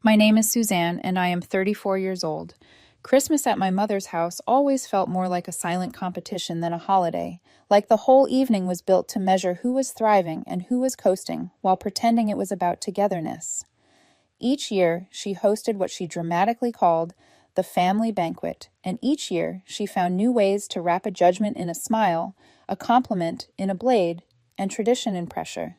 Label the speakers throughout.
Speaker 1: My name is Suzanne, and I am 34 years old. Christmas at my mother's house always felt more like a silent competition than a holiday, like the whole evening was built to measure who was thriving and who was coasting, while pretending it was about togetherness. Each year, she hosted what she dramatically called the family banquet, and each year she found new ways to wrap a judgment in a smile, a compliment in a blade, and tradition in pressure.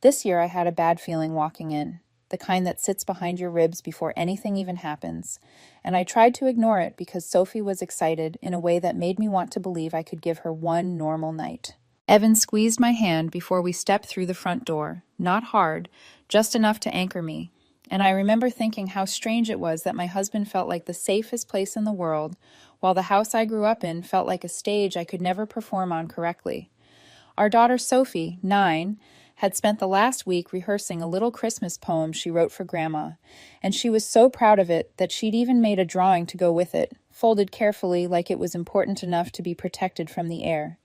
Speaker 1: This year I had a bad feeling walking in, the kind that sits behind your ribs before anything even happens, and I tried to ignore it because Sophie was excited in a way that made me want to believe I could give her one normal night. Evan squeezed my hand before we stepped through the front door, not hard, just enough to anchor me, and I remember thinking how strange it was that my husband felt like the safest place in the world, while the house I grew up in felt like a stage I could never perform on correctly. Our daughter Sophie, 9, had spent the last week rehearsing a little Christmas poem she wrote for Grandma, and she was so proud of it that she'd even made a drawing to go with it, folded carefully like it was important enough to be protected from the air.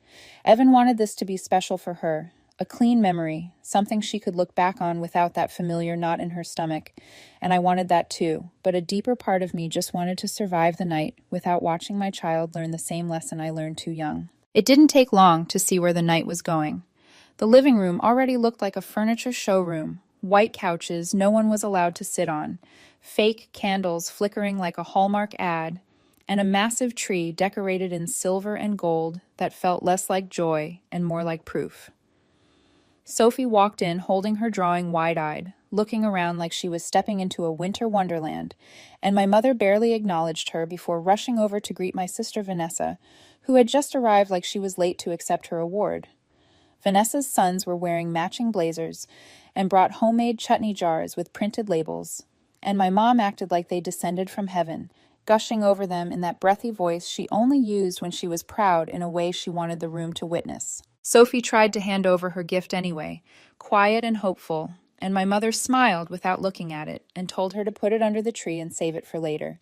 Speaker 1: Evan wanted this to be special for her, a clean memory, something she could look back on without that familiar knot in her stomach, and I wanted that too, but a deeper part of me just wanted to survive the night without watching my child learn the same lesson I learned too young. It didn't take long to see where the night was going. The living room already looked like a furniture showroom, white couches no one was allowed to sit on, fake candles flickering like a Hallmark ad, and a massive tree decorated in silver and gold that felt less like joy and more like proof. Sophie walked in holding her drawing wide-eyed, looking around like she was stepping into a winter wonderland, and my mother barely acknowledged her before rushing over to greet my sister Vanessa, who had just arrived like she was late to accept her award. Vanessa's sons were wearing matching blazers and brought homemade chutney jars with printed labels, and my mom acted like they descended from heaven, gushing over them in that breathy voice she only used when she was proud in a way she wanted the room to witness. Sophie tried to hand over her gift anyway, quiet and hopeful, and my mother smiled without looking at it and told her to put it under the tree and save it for later.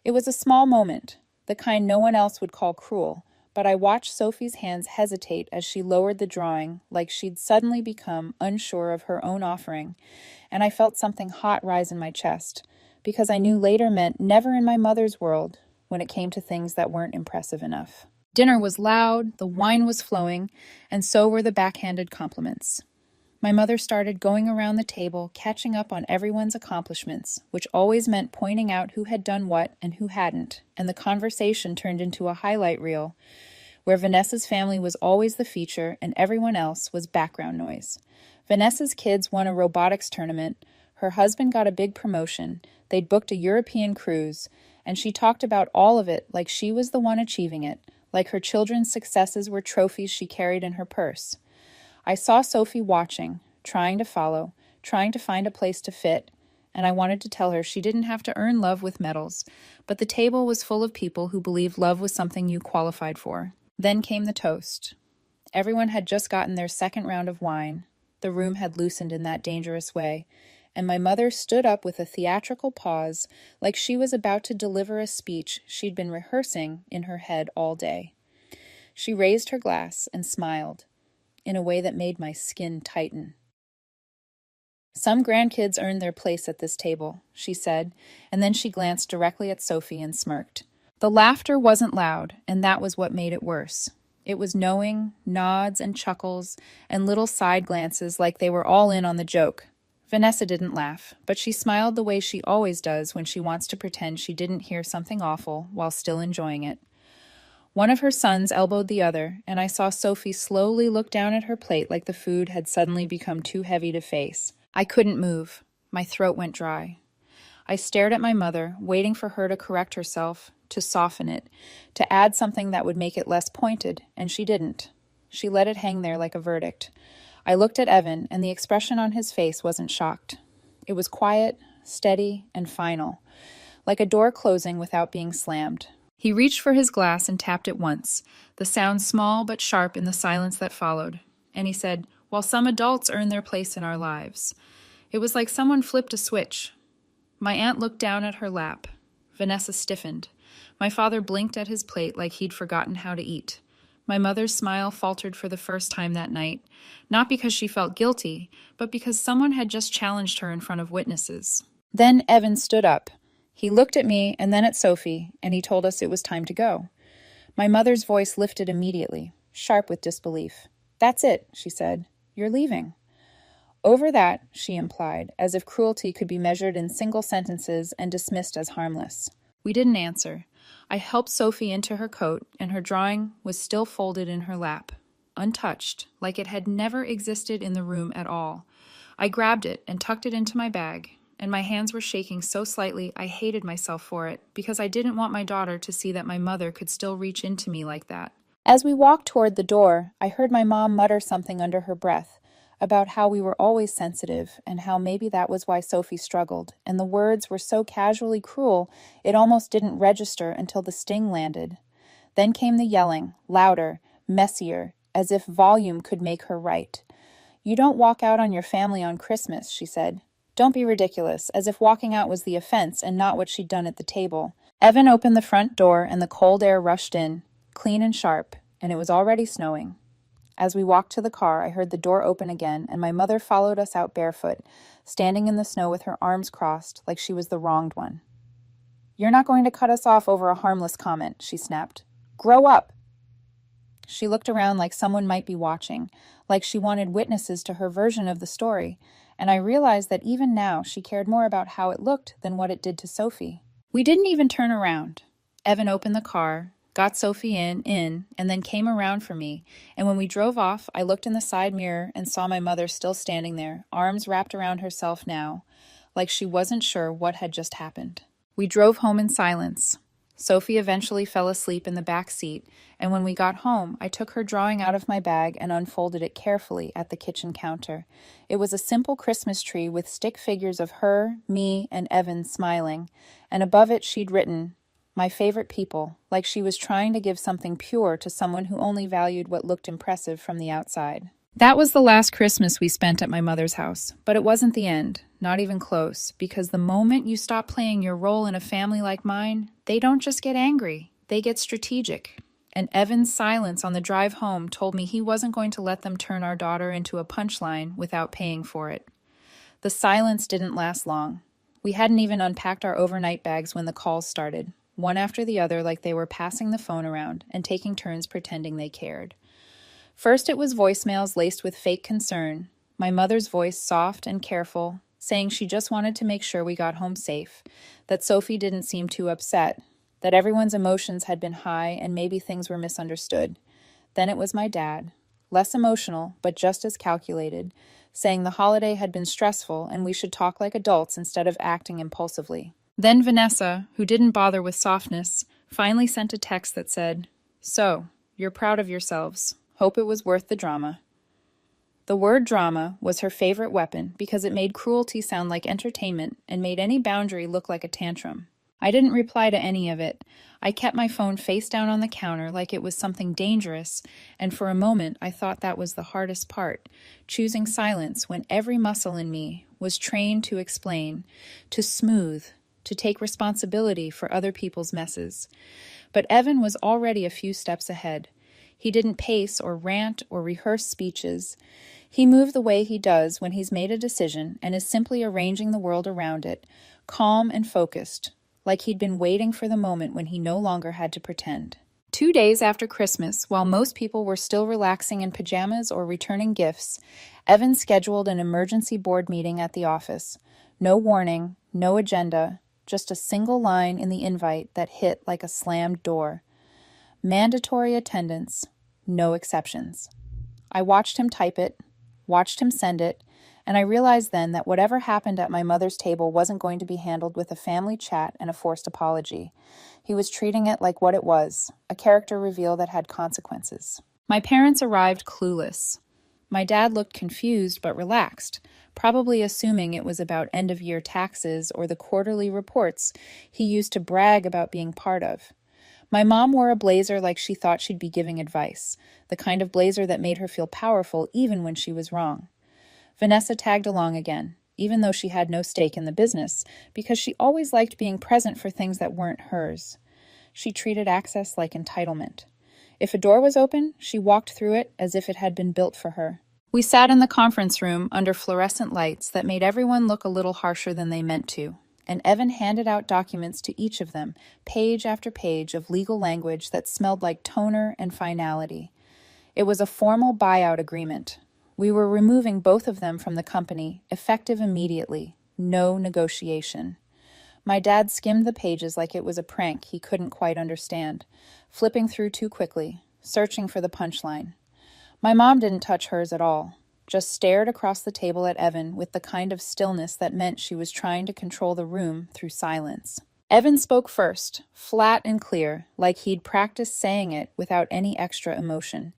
Speaker 1: It was a small moment, the kind no one else would call cruel, but I watched Sophie's hands hesitate as she lowered the drawing, like she'd suddenly become unsure of her own offering, and I felt something hot rise in my chest, because I knew later meant never in my mother's world when it came to things that weren't impressive enough. Dinner was loud, the wine was flowing, and so were the backhanded compliments. My mother started going around the table, catching up on everyone's accomplishments, which always meant pointing out who had done what and who hadn't, and the conversation turned into a highlight reel, where Vanessa's family was always the feature and everyone else was background noise. Vanessa's kids won a robotics tournament, her husband got a big promotion, they'd booked a European cruise, and she talked about all of it like she was the one achieving it, like her children's successes were trophies she carried in her purse. I saw Sophie watching, trying to follow, trying to find a place to fit, and I wanted to tell her she didn't have to earn love with medals, but the table was full of people who believed love was something you qualified for. Then came the toast. Everyone had just gotten their second round of wine. The room had loosened in that dangerous way, and my mother stood up with a theatrical pause, like she was about to deliver a speech she'd been rehearsing in her head all day. She raised her glass and smiled, in a way that made my skin tighten. "Some grandkids earned their place at this table," she said, and then she glanced directly at Sophie and smirked. The laughter wasn't loud, and that was what made it worse. It was knowing, nods and chuckles, and little side glances like they were all in on the joke. Vanessa didn't laugh, but she smiled the way she always does when she wants to pretend she didn't hear something awful while still enjoying it. One of her sons elbowed the other, and I saw Sophie slowly look down at her plate like the food had suddenly become too heavy to face. I couldn't move. My throat went dry. I stared at my mother, waiting for her to correct herself, to soften it, to add something that would make it less pointed, and she didn't. She let it hang there like a verdict. I looked at Evan, and the expression on his face wasn't shocked. It was quiet, steady, and final, like a door closing without being slammed. He reached for his glass and tapped it once, the sound small but sharp in the silence that followed, and he said, "While some adults earn their place in our lives." It was like someone flipped a switch. My aunt looked down at her lap. Vanessa stiffened. My father blinked at his plate like he'd forgotten how to eat. My mother's smile faltered for the first time that night, not because she felt guilty, but because someone had just challenged her in front of witnesses. Then Evan stood up. He looked at me and then at Sophie, and he told us it was time to go. My mother's voice lifted immediately, sharp with disbelief. "That's it," she said. "You're leaving." Over that, she implied, as if cruelty could be measured in single sentences and dismissed as harmless. We didn't answer. I helped Sophie into her coat, and her drawing was still folded in her lap, untouched, like it had never existed in the room at all. I grabbed it and tucked it into my bag, and my hands were shaking so slightly I hated myself for it, because I didn't want my daughter to see that my mother could still reach into me like that. As we walked toward the door, I heard my mom mutter something under her breath about how we were always sensitive and how maybe that was why Sophie struggled, and the words were so casually cruel it almost didn't register until the sting landed. Then came the yelling, louder, messier, as if volume could make her right. "You don't walk out on your family on Christmas," she said. "Don't be ridiculous," as if walking out was the offense and not what she'd done at the table. Evan opened the front door and the cold air rushed in, clean and sharp, and it was already snowing. As we walked to the car, I heard the door open again, and my mother followed us out barefoot, standing in the snow with her arms crossed like she was the wronged one. "You're not going to cut us off over a harmless comment," she snapped. "Grow up!" She looked around like someone might be watching, like she wanted witnesses to her version of the story, and I realized that even now she cared more about how it looked than what it did to Sophie. We didn't even turn around. Evan opened the car, got Sophie in, and then came around for me, and when we drove off, I looked in the side mirror and saw my mother still standing there, arms wrapped around herself now, like she wasn't sure what had just happened. We drove home in silence. Sophie eventually fell asleep in the back seat, and when we got home, I took her drawing out of my bag and unfolded it carefully at the kitchen counter. It was a simple Christmas tree with stick figures of her, me, and Evan smiling, and above it she'd written, "My favorite people," like she was trying to give something pure to someone who only valued what looked impressive from the outside. That was the last Christmas we spent at my mother's house, but it wasn't the end, not even close, because the moment you stop playing your role in a family like mine, they don't just get angry, they get strategic. And Evan's silence on the drive home told me he wasn't going to let them turn our daughter into a punchline without paying for it. The silence didn't last long. We hadn't even unpacked our overnight bags when the calls started, one after the other like they were passing the phone around and taking turns pretending they cared. First it was voicemails laced with fake concern, my mother's voice soft and careful, saying she just wanted to make sure we got home safe, that Sophie didn't seem too upset, that everyone's emotions had been high and maybe things were misunderstood. Then it was my dad, less emotional but just as calculated, saying the holiday had been stressful and we should talk like adults instead of acting impulsively. Then Vanessa, who didn't bother with softness, finally sent a text that said, "So, you're proud of yourselves. Hope it was worth the drama." The word drama was her favorite weapon because it made cruelty sound like entertainment and made any boundary look like a tantrum. I didn't reply to any of it. I kept my phone face down on the counter like it was something dangerous, and for a moment I thought that was the hardest part, choosing silence when every muscle in me was trained to explain, to smooth, to take responsibility for other people's messes. But Evan was already a few steps ahead. He didn't pace or rant or rehearse speeches. He moved the way he does when he's made a decision and is simply arranging the world around it, calm and focused, like he'd been waiting for the moment when he no longer had to pretend. 2 days after Christmas, while most people were still relaxing in pajamas or returning gifts, Evan scheduled an emergency board meeting at the office. No warning, no agenda, just a single line in the invite that hit like a slammed door. Mandatory attendance, no exceptions. I watched him type it, watched him send it, and I realized then that whatever happened at my mother's table wasn't going to be handled with a family chat and a forced apology. He was treating it like what it was, a character reveal that had consequences. My parents arrived clueless. My dad looked confused but relaxed, probably assuming it was about end-of-year taxes or the quarterly reports he used to brag about being part of. My mom wore a blazer like she thought she'd be giving advice, the kind of blazer that made her feel powerful even when she was wrong. Vanessa tagged along again, even though she had no stake in the business, because she always liked being present for things that weren't hers. She treated access like entitlement. If a door was open, she walked through it as if it had been built for her. We sat in the conference room under fluorescent lights that made everyone look a little harsher than they meant to, and Evan handed out documents to each of them, page after page of legal language that smelled like toner and finality. It was a formal buyout agreement. We were removing both of them from the company, effective immediately. No negotiation. My dad skimmed the pages like it was a prank he couldn't quite understand, flipping through too quickly, searching for the punchline. My mom didn't touch hers at all, just stared across the table at Evan with the kind of stillness that meant she was trying to control the room through silence. Evan spoke first, flat and clear, like he'd practiced saying it without any extra emotion.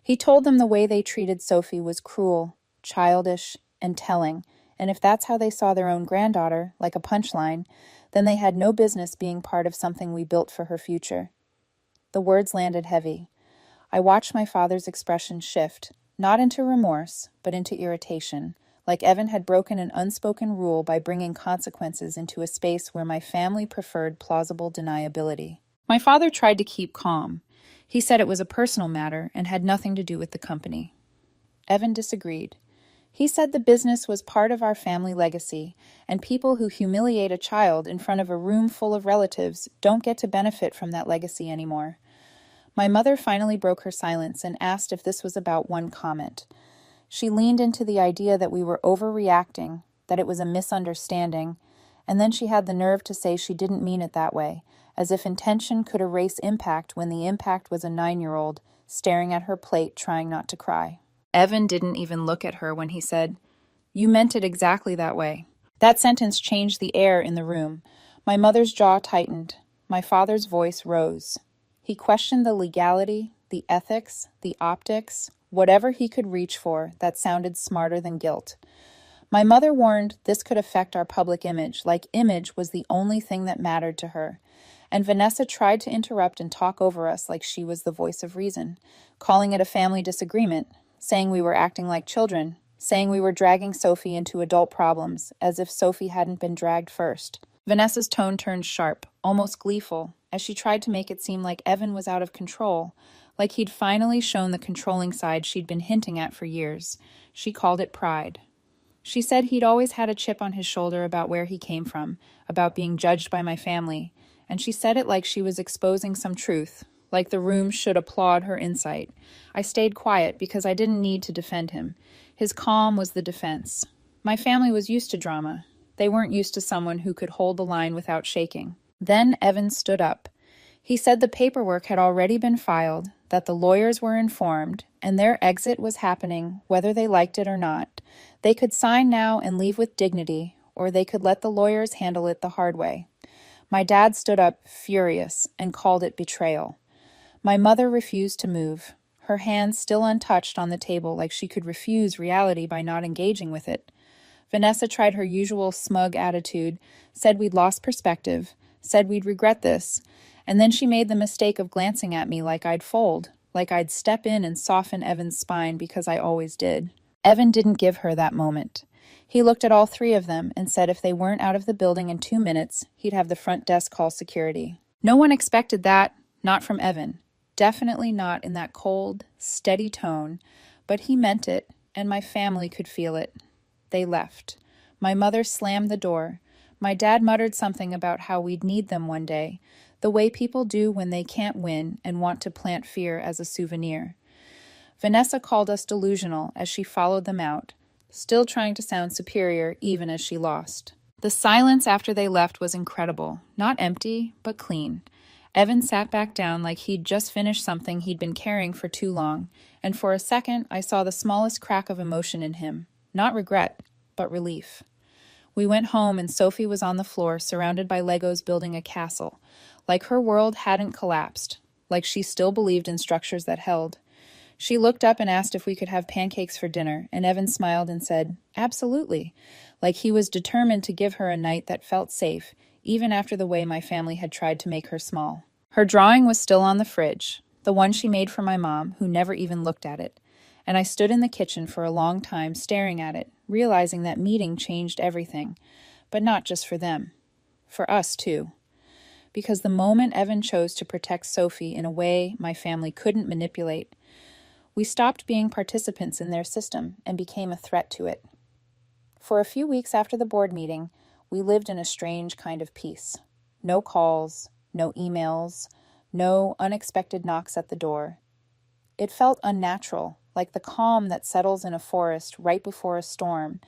Speaker 1: He told them the way they treated Sophie was cruel, childish, and telling, and if that's how they saw their own granddaughter, like a punchline, then they had no business being part of something we built for her future. The words landed heavy. I watched my father's expression shift, not into remorse, but into irritation, like Evan had broken an unspoken rule by bringing consequences into a space where my family preferred plausible deniability. My father tried to keep calm. He said it was a personal matter and had nothing to do with the company. Evan disagreed. He said the business was part of our family legacy, and people who humiliate a child in front of a room full of relatives don't get to benefit from that legacy anymore. My mother finally broke her silence and asked if this was about one comment. She leaned into the idea that we were overreacting, that it was a misunderstanding, and then she had the nerve to say she didn't mean it that way, as if intention could erase impact when the impact was a 9-year-old staring at her plate trying not to cry. Evan didn't even look at her when he said, "You meant it exactly that way." That sentence changed the air in the room. My mother's jaw tightened. My father's voice rose. He questioned the legality, the ethics, the optics, whatever he could reach for that sounded smarter than guilt. My mother warned this could affect our public image, like image was the only thing that mattered to her. And Vanessa tried to interrupt and talk over us like she was the voice of reason, calling it a family disagreement, saying we were acting like children, saying we were dragging Sophie into adult problems, as if Sophie hadn't been dragged first. Vanessa's tone turned sharp, almost gleeful, as she tried to make it seem like Evan was out of control, like he'd finally shown the controlling side she'd been hinting at for years. She called it pride. She said he'd always had a chip on his shoulder about where he came from, about being judged by my family, and she said it like she was exposing some truth, like the room should applaud her insight. I stayed quiet because I didn't need to defend him. His calm was the defense. My family was used to drama. They weren't used to someone who could hold the line without shaking. Then Evan stood up. He said the paperwork had already been filed, that the lawyers were informed, and their exit was happening whether they liked it or not. They could sign now and leave with dignity, or they could let the lawyers handle it the hard way. My dad stood up, furious, and called it betrayal. My mother refused to move, her hands still untouched on the table like she could refuse reality by not engaging with it. Vanessa tried her usual smug attitude, said we'd lost perspective, said we'd regret this, and then she made the mistake of glancing at me like I'd fold, like I'd step in and soften Evan's spine because I always did. Evan didn't give her that moment. He looked at all three of them and said if they weren't out of the building in 2 minutes, he'd have the front desk call security. No one expected that, not from Evan. Definitely not in that cold, steady tone, but he meant it, and my family could feel it. They left. My mother slammed the door. My dad muttered something about how we'd need them one day, the way people do when they can't win and want to plant fear as a souvenir. Vanessa called us delusional as she followed them out, still trying to sound superior even as she lost. The silence after they left was incredible, not empty, but clean. Evan sat back down like he'd just finished something he'd been carrying for too long, and for a second I saw the smallest crack of emotion in him. Not regret, but relief. We went home and Sophie was on the floor surrounded by Legos building a castle, like her world hadn't collapsed, like she still believed in structures that held. She looked up and asked if we could have pancakes for dinner, and Evan smiled and said, "Absolutely," like he was determined to give her a night that felt safe, even after the way my family had tried to make her small. Her drawing was still on the fridge, the one she made for my mom, who never even looked at it, and I stood in the kitchen for a long time staring at it, realizing that meeting changed everything, but not just for them. For us, too. because the moment Evan chose to protect Sophie in a way my family couldn't manipulate, we stopped being participants in their system and became a threat to it. For a few weeks after the board meeting, we lived in a strange kind of peace. No calls, no emails, no unexpected knocks at the door. It felt unnatural, like the calm that settles in a forest right before a storm,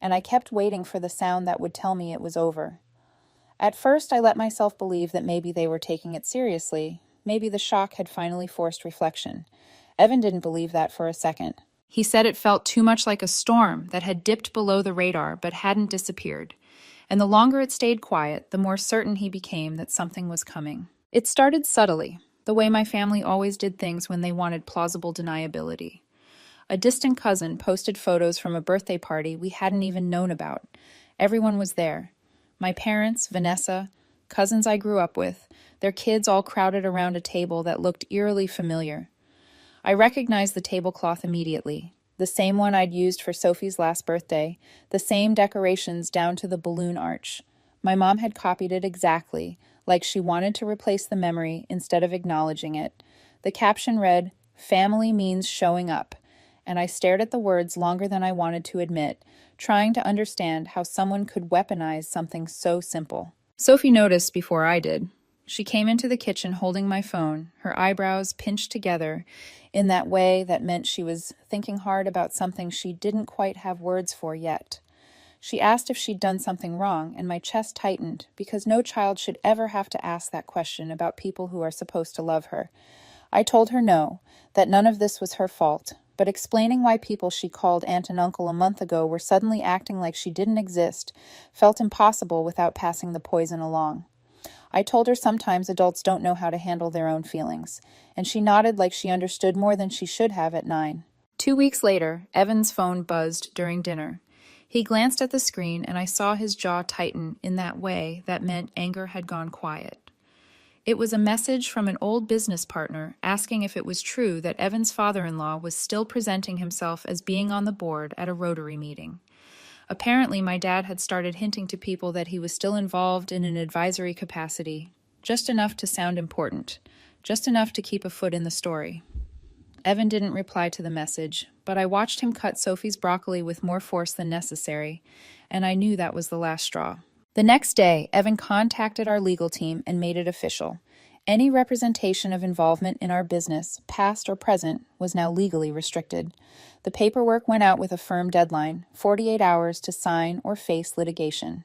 Speaker 1: and I kept waiting for the sound that would tell me it was over. At first, I let myself believe that maybe they were taking it seriously. Maybe the shock had finally forced reflection. Evan didn't believe that for a second. He said it felt too much like a storm that had dipped below the radar but hadn't disappeared. And the longer it stayed quiet, the more certain he became that something was coming. It started subtly, the way my family always did things when they wanted plausible deniability. A distant cousin posted photos from a birthday party we hadn't even known about. Everyone was there. My parents, Vanessa, cousins I grew up with, their kids all crowded around a table that looked eerily familiar. I recognized the tablecloth immediately, the same one I'd used for Sophie's last birthday, the same decorations down to the balloon arch. My mom had copied it exactly, like she wanted to replace the memory instead of acknowledging it. The caption read, "Family means showing up," and I stared at the words longer than I wanted to admit, trying to understand how someone could weaponize something so simple. Sophie noticed before I did. She came into the kitchen holding my phone, her eyebrows pinched together in that way that meant she was thinking hard about something she didn't quite have words for yet. She asked if she'd done something wrong, and my chest tightened, because no child should ever have to ask that question about people who are supposed to love her. I told her no, that none of this was her fault, but explaining why people she called aunt and uncle a month ago were suddenly acting like she didn't exist felt impossible without passing the poison along. I told her sometimes adults don't know how to handle their own feelings, and she nodded like she understood more than she should have at 9. 2 weeks later, Evan's phone buzzed during dinner. He glanced at the screen, and I saw his jaw tighten in that way that meant anger had gone quiet. It was a message from an old business partner asking if it was true that Evan's father-in-law was still presenting himself as being on the board at a Rotary meeting. Apparently, my dad had started hinting to people that he was still involved in an advisory capacity, just enough to sound important, just enough to keep a foot in the story. Evan didn't reply to the message, but I watched him cut Sophie's broccoli with more force than necessary, and I knew that was the last straw. The next day, Evan contacted our legal team and made it official. Any representation of involvement in our business, past or present, was now legally restricted. The paperwork went out with a firm deadline, 48 hours to sign or face litigation.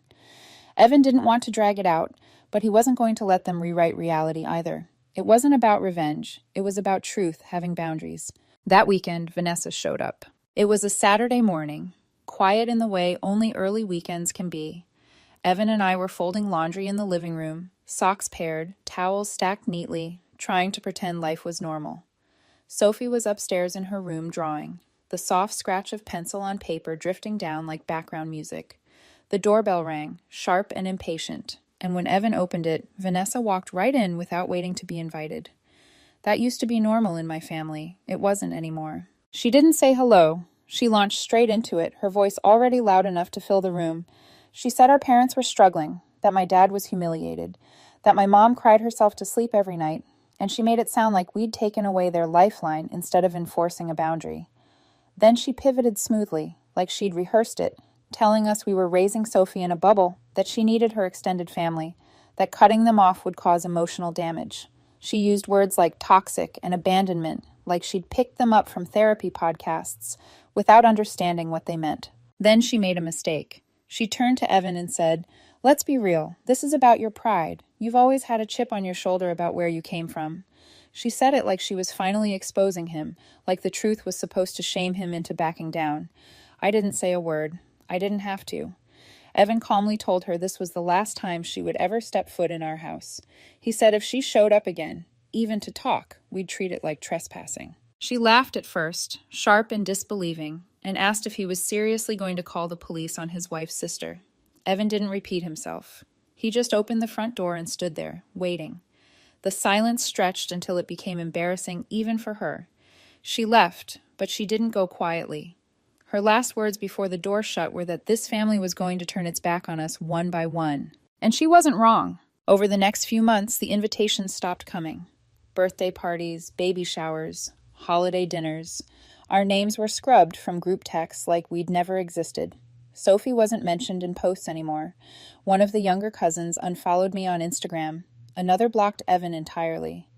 Speaker 1: Evan didn't want to drag it out, but he wasn't going to let them rewrite reality either. It wasn't about revenge. It was about truth having boundaries. That weekend, Vanessa showed up. It was a Saturday morning, quiet in the way only early weekends can be. Evan and I were folding laundry in the living room, socks paired, towels stacked neatly, trying to pretend life was normal. Sophie was upstairs in her room drawing, the soft scratch of pencil on paper drifting down like background music. The doorbell rang, sharp and impatient, and when Evan opened it, Vanessa walked right in without waiting to be invited. That used to be normal in my family. It wasn't anymore. She didn't say hello. She launched straight into it, her voice already loud enough to fill the room. She said our parents were struggling, that my dad was humiliated, that my mom cried herself to sleep every night, and she made it sound like we'd taken away their lifeline instead of enforcing a boundary. Then she pivoted smoothly, like she'd rehearsed it, telling us we were raising Sophie in a bubble, that she needed her extended family, that cutting them off would cause emotional damage. She used words like toxic and abandonment, like she'd picked them up from therapy podcasts, without understanding what they meant. Then she made a mistake. She turned to Evan and said, "Let's be real. This is about your pride. You've always had a chip on your shoulder about where you came from." She said it like she was finally exposing him, like the truth was supposed to shame him into backing down. I didn't say a word. I didn't have to. Evan calmly told her this was the last time she would ever step foot in our house. He said if she showed up again, even to talk, we'd treat it like trespassing. She laughed at first, sharp and disbelieving, and asked if he was seriously going to call the police on his wife's sister. Evan didn't repeat himself. He just opened the front door and stood there, waiting. The silence stretched until it became embarrassing even for her. She left, but she didn't go quietly. Her last words before the door shut were that this family was going to turn its back on us one by one. And she wasn't wrong. Over the next few months, the invitations stopped coming. Birthday parties, baby showers, holiday dinners. Our names were scrubbed from group texts like we'd never existed. Sophie wasn't mentioned in posts anymore. One of the younger cousins unfollowed me on Instagram. Another blocked Evan entirely.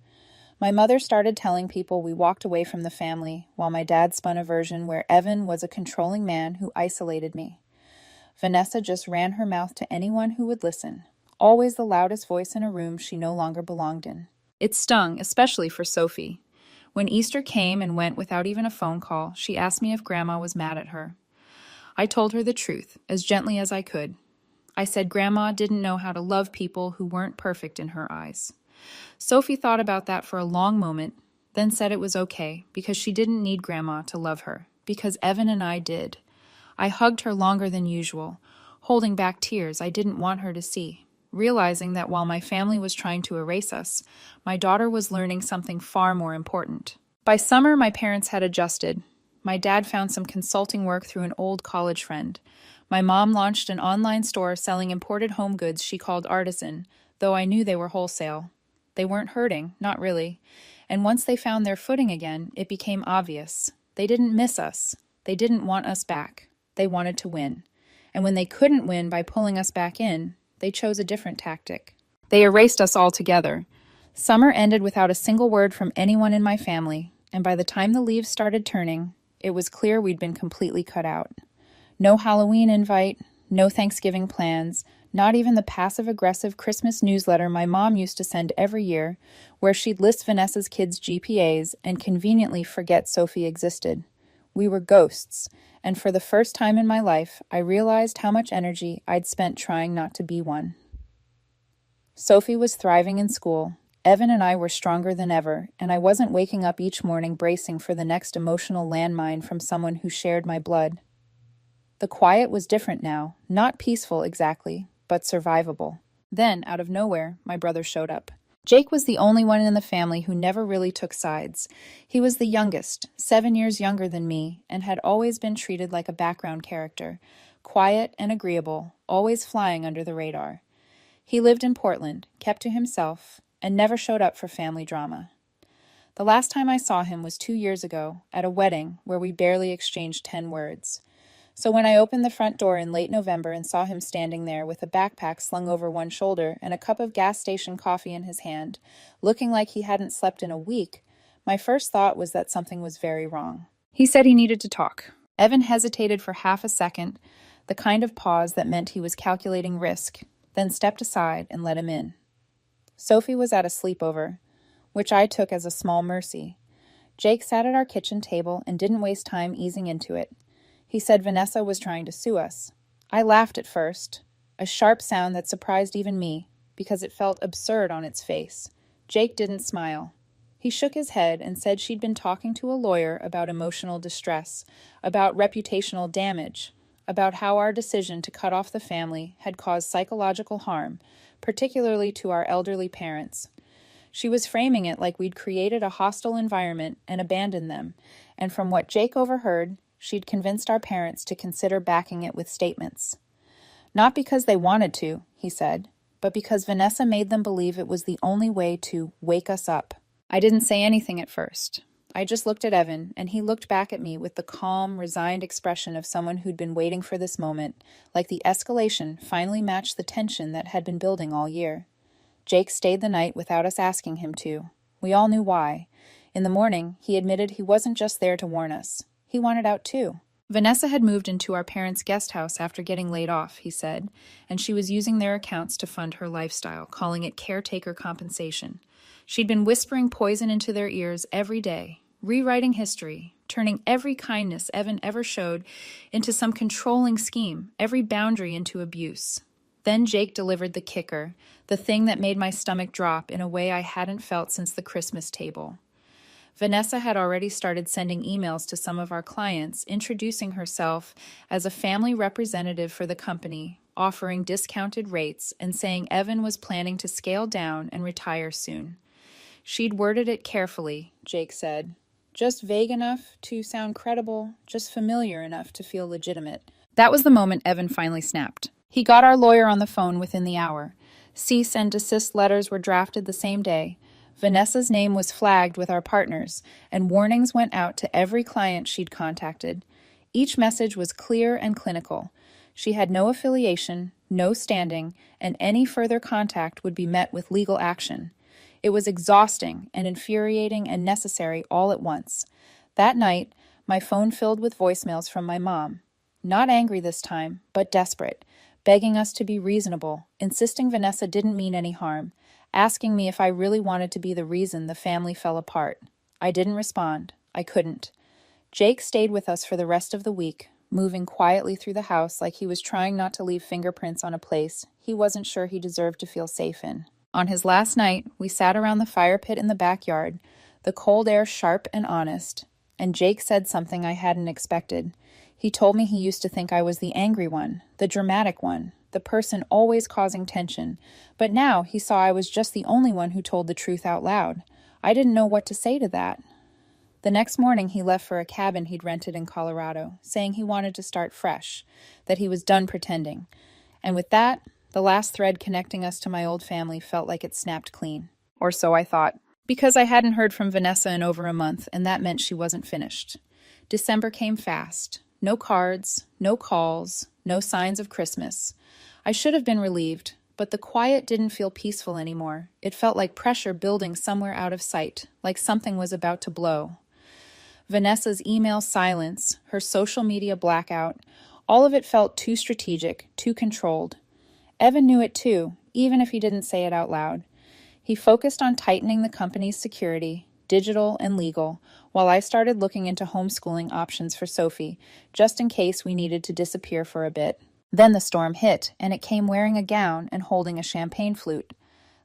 Speaker 1: My mother started telling people we walked away from the family, while my dad spun a version where Evan was a controlling man who isolated me. Vanessa just ran her mouth to anyone who would listen, always the loudest voice in a room she no longer belonged in. It stung, especially for Sophie. When Easter came and went without even a phone call, she asked me if Grandma was mad at her. I told her the truth, as gently as I could. I said Grandma didn't know how to love people who weren't perfect in her eyes. Sophie thought about that for a long moment, then said it was okay, because she didn't need Grandma to love her, because Evan and I did. I hugged her longer than usual, holding back tears I didn't want her to see, realizing that while my family was trying to erase us, my daughter was learning something far more important. By summer, my parents had adjusted. My dad found some consulting work through an old college friend. My mom launched an online store selling imported home goods she called artisan, though I knew they were wholesale. They weren't hurting, not really. And once they found their footing again, it became obvious. They didn't miss us. They didn't want us back. They wanted to win. And when they couldn't win by pulling us back in, they chose a different tactic. They erased us altogether. Summer ended without a single word from anyone in my family, and by the time the leaves started turning, it was clear we'd been completely cut out. No Halloween invite, no Thanksgiving plans, not even the passive-aggressive Christmas newsletter my mom used to send every year, where she'd list Vanessa's kids' GPAs and conveniently forget Sophie existed. We were ghosts, and for the first time in my life, I realized how much energy I'd spent trying not to be one. Sophie was thriving in school. Evan and I were stronger than ever, and I wasn't waking up each morning bracing for the next emotional landmine from someone who shared my blood. The quiet was different now, not peaceful exactly, but survivable. Then, out of nowhere, my brother showed up. Jake was the only one in the family who never really took sides. He was the youngest, 7 years younger than me, and had always been treated like a background character, quiet and agreeable, always flying under the radar. He lived in Portland, kept to himself, and never showed up for family drama. The last time I saw him was 2 years ago, at a wedding where we barely exchanged 10 words. So when I opened the front door in late November and saw him standing there with a backpack slung over one shoulder and a cup of gas station coffee in his hand, looking like he hadn't slept in a week, my first thought was that something was very wrong. He said he needed to talk. Evan hesitated for half a second, the kind of pause that meant he was calculating risk, then stepped aside and let him in. Sophie was at a sleepover, which I took as a small mercy. Jake sat at our kitchen table and didn't waste time easing into it. He said Vanessa was trying to sue us. I laughed at first, a sharp sound that surprised even me, because it felt absurd on its face. Jake didn't smile. He shook his head and said she'd been talking to a lawyer about emotional distress, about reputational damage, about how our decision to cut off the family had caused psychological harm, particularly to our elderly parents. She was framing it like we'd created a hostile environment and abandoned them, and from what Jake overheard, she'd convinced our parents to consider backing it with statements. Not because they wanted to, he said, but because Vanessa made them believe it was the only way to wake us up. I didn't say anything at first. I just looked at Evan, and he looked back at me with the calm, resigned expression of someone who'd been waiting for this moment, like the escalation finally matched the tension that had been building all year. Jake stayed the night without us asking him to. We all knew why. In the morning, he admitted he wasn't just there to warn us. He wanted out too. Vanessa had moved into our parents' guest house after getting laid off, he said, and she was using their accounts to fund her lifestyle, calling it caretaker compensation. She'd been whispering poison into their ears every day, rewriting history, turning every kindness Evan ever showed into some controlling scheme, every boundary into abuse. Then Jake delivered the kicker, the thing that made my stomach drop in a way I hadn't felt since the Christmas table. Vanessa had already started sending emails to some of our clients, introducing herself as a family representative for the company, offering discounted rates, and saying Evan was planning to scale down and retire soon. She'd worded it carefully, Jake said. Just vague enough to sound credible, just familiar enough to feel legitimate. That was the moment Evan finally snapped. He got our lawyer on the phone within the hour. Cease and desist letters were drafted the same day. Vanessa's name was flagged with our partners, and warnings went out to every client she'd contacted. Each message was clear and clinical. She had no affiliation, no standing, and any further contact would be met with legal action. It was exhausting and infuriating and necessary all at once. That night, my phone filled with voicemails from my mom. Not angry this time, but desperate, begging us to be reasonable, insisting Vanessa didn't mean any harm, asking me if I really wanted to be the reason the family fell apart. I didn't respond. I couldn't. Jake stayed with us for the rest of the week, moving quietly through the house like he was trying not to leave fingerprints on a place he wasn't sure he deserved to feel safe in. On his last night, we sat around the fire pit in the backyard, the cold air sharp and honest, and Jake said something I hadn't expected. He told me he used to think I was the angry one, the dramatic one, the person always causing tension, but now he saw I was just the only one who told the truth out loud. I didn't know what to say to that. The next morning he left for a cabin he'd rented in Colorado, saying he wanted to start fresh, that he was done pretending. And with that, the last thread connecting us to my old family felt like it snapped clean. Or so I thought, because I hadn't heard from Vanessa in over a month, and that meant she wasn't finished. December came fast. No cards, no calls, no signs of Christmas. I should have been relieved, but the quiet didn't feel peaceful anymore. It felt like pressure building somewhere out of sight, like something was about to blow. Vanessa's email silence, her social media blackout, all of it felt too strategic, too controlled. Evan knew it too, even if he didn't say it out loud. He focused on tightening the company's security, digital and legal, while I started looking into homeschooling options for Sophie, just in case we needed to disappear for a bit. Then the storm hit, and it came wearing a gown and holding a champagne flute.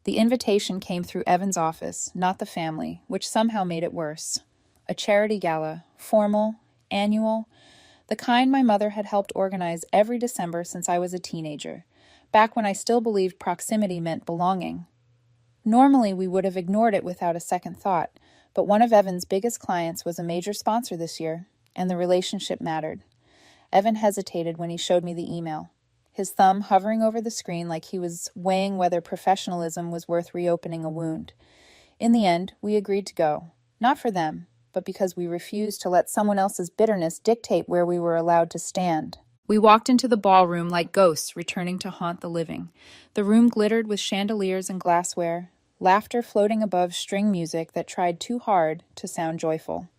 Speaker 1: The invitation came through Evan's office, not the family, which somehow made it worse. A charity gala, formal, annual, the kind my mother had helped organize every December since I was a teenager, back when I still believed proximity meant belonging. Normally, we would have ignored it without a second thought, but one of Evan's biggest clients was a major sponsor this year, and the relationship mattered. Evan hesitated when he showed me the email, his thumb hovering over the screen like he was weighing whether professionalism was worth reopening a wound. In the end, we agreed to go, not for them, but because we refused to let someone else's bitterness dictate where we were allowed to stand. We walked into the ballroom like ghosts returning to haunt the living. The room glittered with chandeliers and glassware, laughter floating above string music that tried too hard to sound joyful.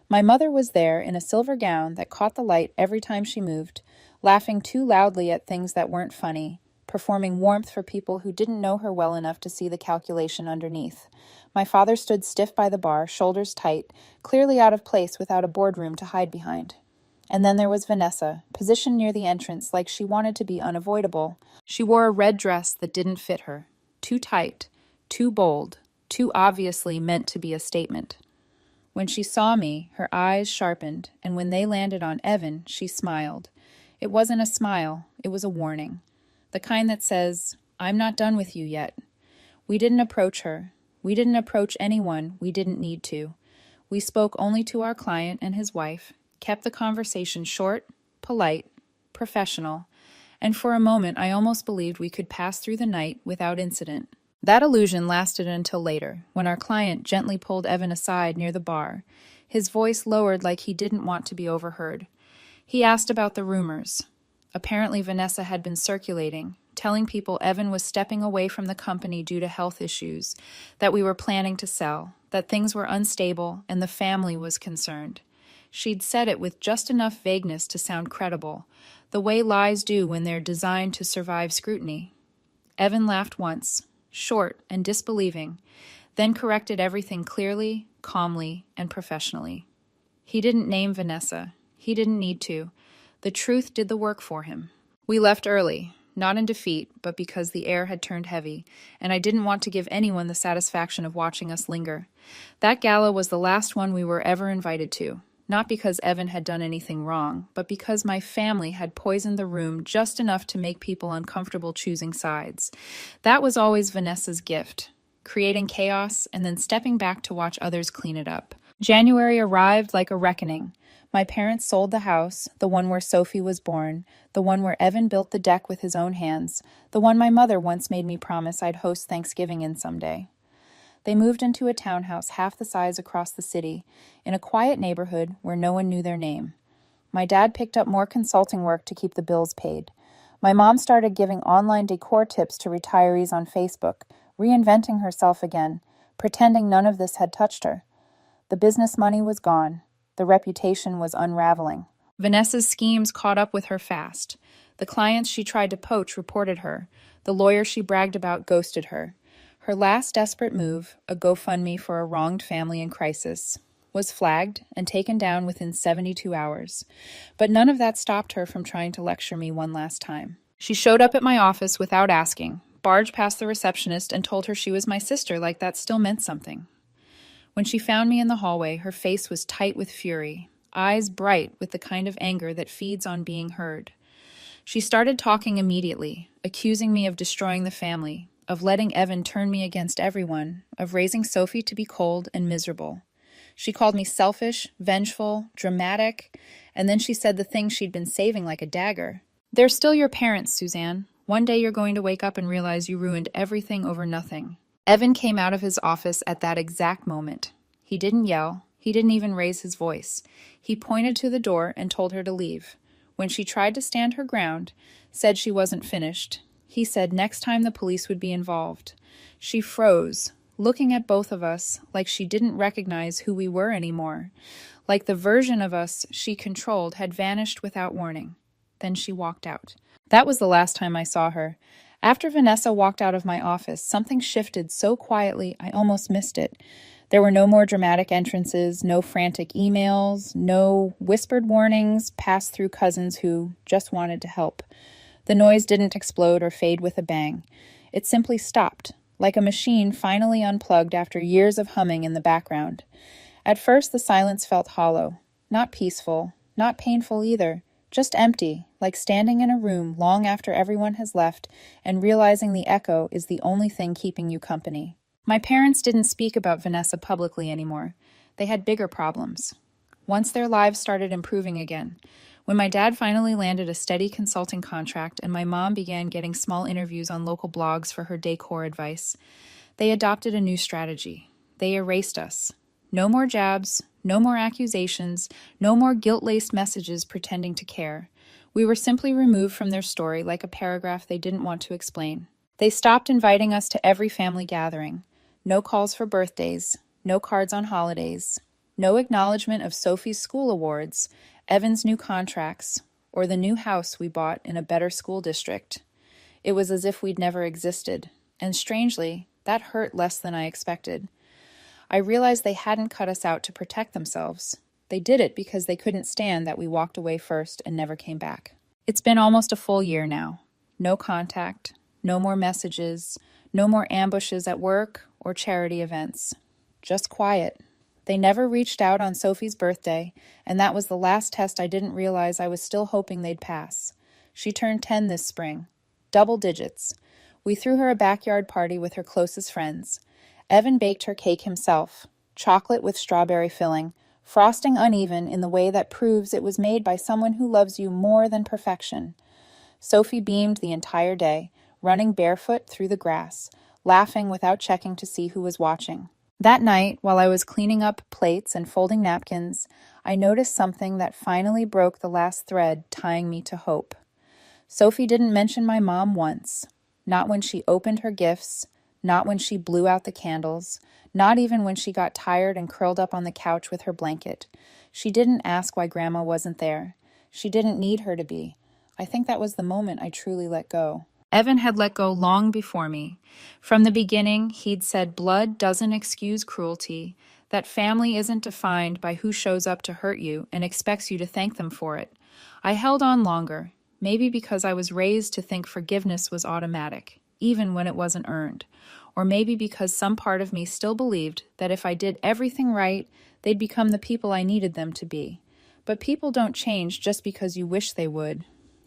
Speaker 1: My mother was there in a silver gown that caught the light every time she moved, laughing too loudly at things that weren't funny, performing warmth for people who didn't know her well enough to see the calculation underneath. My father stood stiff by the bar, shoulders tight, clearly out of place without a boardroom to hide behind. And then there was Vanessa, positioned near the entrance like she wanted to be unavoidable. She wore a red dress that didn't fit her, too tight, too bold, too obviously meant to be a statement. When she saw me, her eyes sharpened, and when they landed on Evan, she smiled. It wasn't a smile, it was a warning. The kind that says, "I'm not done with you yet." We didn't approach her. We didn't approach anyone we didn't need to. We spoke only to our client and his wife, kept the conversation short, polite, professional, and for a moment I almost believed we could pass through the night without incident. That illusion lasted until later, when our client gently pulled Evan aside near the bar, his voice lowered like he didn't want to be overheard. He asked about the rumors. Apparently Vanessa had been circulating, telling people Evan was stepping away from the company due to health issues, that we were planning to sell, that things were unstable, and the family was concerned. She'd said it with just enough vagueness to sound credible, the way lies do when they're designed to survive scrutiny. Evan laughed once, short and disbelieving, then corrected everything clearly, calmly, and professionally. He didn't name Vanessa. He didn't need to. The truth did the work for him. We left early, not in defeat, but because the air had turned heavy, and I didn't want to give anyone the satisfaction of watching us linger. That gala was the last one we were ever invited to, not because Evan had done anything wrong, but because my family had poisoned the room just enough to make people uncomfortable choosing sides. That was always Vanessa's gift, creating chaos and then stepping back to watch others clean it up. January arrived like a reckoning. My parents sold the house, the one where Sophie was born, the one where Evan built the deck with his own hands, the one my mother once made me promise I'd host Thanksgiving in someday. They moved into a townhouse half the size across the city, in a quiet neighborhood where no one knew their name. My dad picked up more consulting work to keep the bills paid. My mom started giving online decor tips to retirees on Facebook, reinventing herself again, pretending none of this had touched her. The business money was gone. The reputation was unraveling. Vanessa's schemes caught up with her fast. The clients she tried to poach reported her. The lawyer she bragged about ghosted her. Her last desperate move, a GoFundMe for a wronged family in crisis, was flagged and taken down within 72 hours. But none of that stopped her from trying to lecture me one last time. She showed up at my office without asking, barged past the receptionist, and told her she was my sister like that still meant something. When she found me in the hallway, her face was tight with fury, eyes bright with the kind of anger that feeds on being heard. She started talking immediately, accusing me of destroying the family, of letting Evan turn me against everyone, of raising Sophie to be cold and miserable. She called me selfish, vengeful, dramatic, and then she said the things she'd been saving like a dagger. They're still your parents, Suzanne. One day you're going to wake up and realize you ruined everything over nothing. Evan came out of his office at that exact moment. He didn't yell. He didn't even raise his voice. He pointed to the door and told her to leave. When she tried to stand her ground, said she wasn't finished, he said next time the police would be involved. She froze, looking at both of us like she didn't recognize who we were anymore, like the version of us she controlled had vanished without warning. Then she walked out. That was the last time I saw her. After Vanessa walked out of my office, something shifted so quietly I almost missed it. There were no more dramatic entrances, no frantic emails, no whispered warnings passed through cousins who just wanted to help. The noise didn't explode or fade with a bang. It simply stopped, like a machine finally unplugged after years of humming in the background. At first, the silence felt hollow, not peaceful, not painful either. Just empty, like standing in a room long after everyone has left and realizing the echo is the only thing keeping you company. My parents didn't speak about Vanessa publicly anymore. They had bigger problems. Once their lives started improving again, when my dad finally landed a steady consulting contract and my mom began getting small interviews on local blogs for her decor advice, they adopted a new strategy. They erased us. No more jabs, no more accusations, no more guilt-laced messages pretending to care. We were simply removed from their story like a paragraph they didn't want to explain. They stopped inviting us to every family gathering. No calls for birthdays, no cards on holidays, no acknowledgement of Sophie's school awards, Evan's new contracts, or the new house we bought in a better school district. It was as if we'd never existed, and strangely, that hurt less than I expected. I realized they hadn't cut us out to protect themselves. They did it because they couldn't stand that we walked away first and never came back. It's been almost a full year now. No contact, no more messages, no more ambushes at work or charity events. Just quiet. They never reached out on Sophie's birthday, and that was the last test I didn't realize I was still hoping they'd pass. She turned 10 this spring. Double digits. We threw her a backyard party with her closest friends. Evan baked her cake himself, chocolate with strawberry filling, frosting uneven in the way that proves it was made by someone who loves you more than perfection. Sophie beamed the entire day, running barefoot through the grass, laughing without checking to see who was watching. That night, while I was cleaning up plates and folding napkins, I noticed something that finally broke the last thread tying me to hope. Sophie didn't mention my mom once, not when she opened her gifts, not when she blew out the candles, not even when she got tired and curled up on the couch with her blanket. She didn't ask why Grandma wasn't there. She didn't need her to be. I think that was the moment I truly let go. Evan had let go long before me. From the beginning, he'd said blood doesn't excuse cruelty, that family isn't defined by who shows up to hurt you and expects you to thank them for it. I held on longer, maybe because I was raised to think forgiveness was automatic, even when it wasn't earned. Or maybe because some part of me still believed that if I did everything right, they'd become the people I needed them to be. But people don't change just because you wish they would,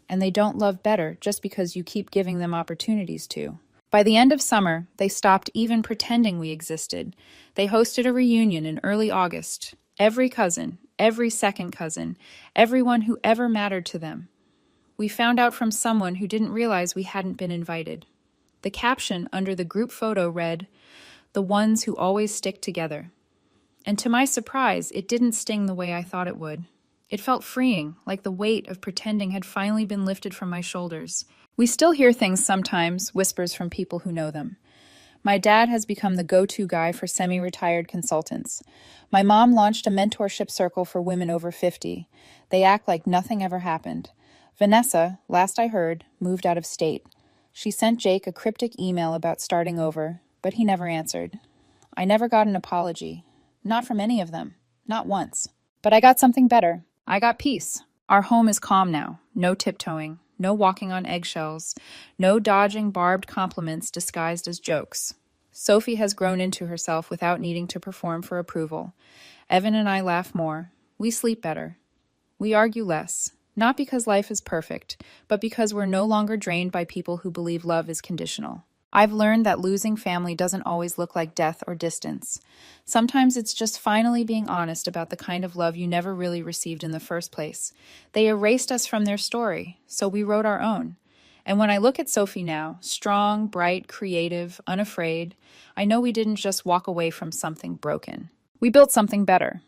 Speaker 1: and they don't love better just because you keep giving them opportunities to. By the end of summer, they stopped even pretending we existed. They hosted a reunion in early August. Every cousin, every second cousin, everyone who ever mattered to them. We found out from someone who didn't realize we hadn't been invited. The caption under the group photo read, "The ones who always stick together." And to my surprise, it didn't sting the way I thought it would. It felt freeing, like the weight of pretending had finally been lifted from my shoulders. We still hear things sometimes, whispers from people who know them. My dad has become the go-to guy for semi-retired consultants. My mom launched a mentorship circle for women over 50. They act like nothing ever happened. Vanessa, last I heard, moved out of state. She sent Jake a cryptic email about starting over, but he never answered. I never got an apology. Not from any of them. Not once. But I got something better. I got peace. Our home is calm now. No tiptoeing. No walking on eggshells. No dodging barbed compliments disguised as jokes. Sophie has grown into herself without needing to perform for approval. Evan and I laugh more. We sleep better. We argue less. Not because life is perfect, but because we're no longer drained by people who believe love is conditional. I've learned that losing family doesn't always look like death or distance. Sometimes it's just finally being honest about the kind of love you never really received in the first place. They erased us from their story, so we wrote our own. And when I look at Sophie now, strong, bright, creative, unafraid, I know we didn't just walk away from something broken. We built something better.